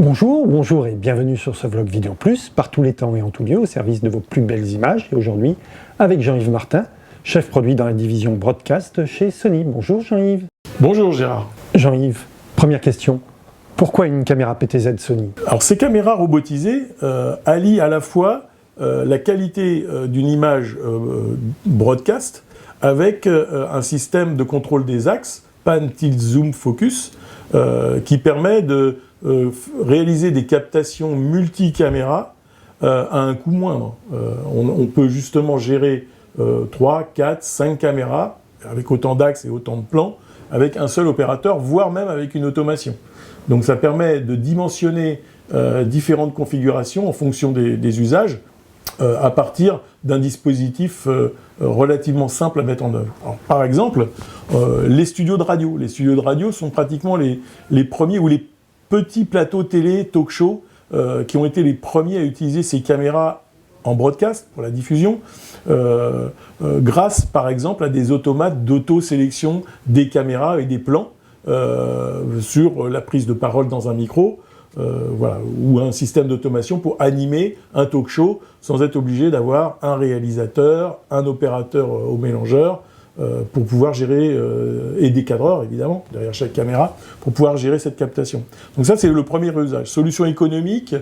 Bonjour et bienvenue sur ce vlog Vidéo Plus, par tous les temps et en tout lieu, au service de vos plus belles images. Et aujourd'hui, avec Jean-Yves Martin, chef produit dans la division Broadcast chez Sony. Bonjour Jean-Yves. Bonjour Gérard. Jean-Yves, première question. Pourquoi une caméra PTZ Sony? Alors ces caméras robotisées allient à la fois la qualité d'une image broadcast avec un système de contrôle des axes, pan, tilt, zoom, focus, qui permet de réaliser des captations multi-caméras à un coût moindre. On peut justement gérer 3, 4, 5 caméras avec autant d'axes et autant de plans avec un seul opérateur, voire même avec une automation. Donc ça permet de dimensionner différentes configurations en fonction des usages à partir d'un dispositif relativement simple à mettre en œuvre. Alors, par exemple, les studios de radio. Les studios de radio sont pratiquement les premiers, ou les petits plateaux télé, talk-show, qui ont été les premiers à utiliser ces caméras en broadcast pour la diffusion, grâce par exemple à des automates d'auto-sélection des caméras et des plans sur la prise de parole dans un micro, voilà, ou un système d'automation pour animer un talk-show sans être obligé d'avoir un réalisateur, un opérateur au mélangeur, pour pouvoir gérer, et des cadreurs évidemment, derrière chaque caméra, pour pouvoir gérer cette captation. Donc ça c'est le premier usage. Solution économique,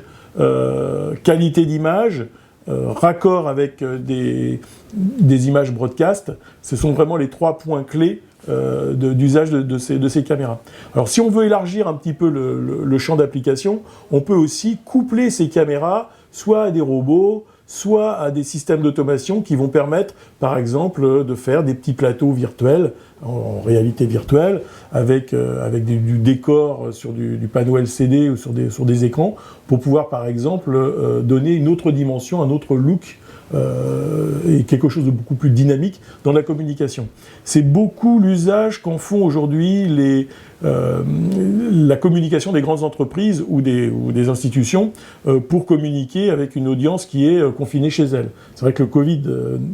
qualité d'image, raccord avec des images broadcast, ce sont vraiment les 3 points clés d'usage de ces caméras. Alors si on veut élargir un petit peu le champ d'application, on peut aussi coupler ces caméras soit à des robots, soit à des systèmes d'automation qui vont permettre, par exemple, de faire des petits plateaux virtuels, en réalité virtuelle, avec du décor sur du panneau LCD ou sur des écrans, pour pouvoir, par exemple, donner une autre dimension, un autre look, et quelque chose de beaucoup plus dynamique dans la communication. C'est beaucoup l'usage qu'en font aujourd'hui la communication des grandes entreprises ou des institutions pour communiquer avec une audience qui est confinée chez elle. C'est vrai que le Covid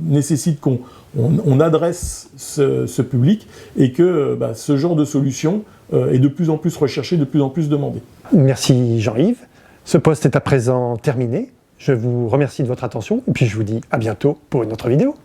nécessite qu'on adresse ce public et que ce genre de solution est de plus en plus recherché, de plus en plus demandé. Merci Jean-Yves. Ce post est à présent terminé. Je vous remercie de votre attention et puis je vous dis à bientôt pour une autre vidéo.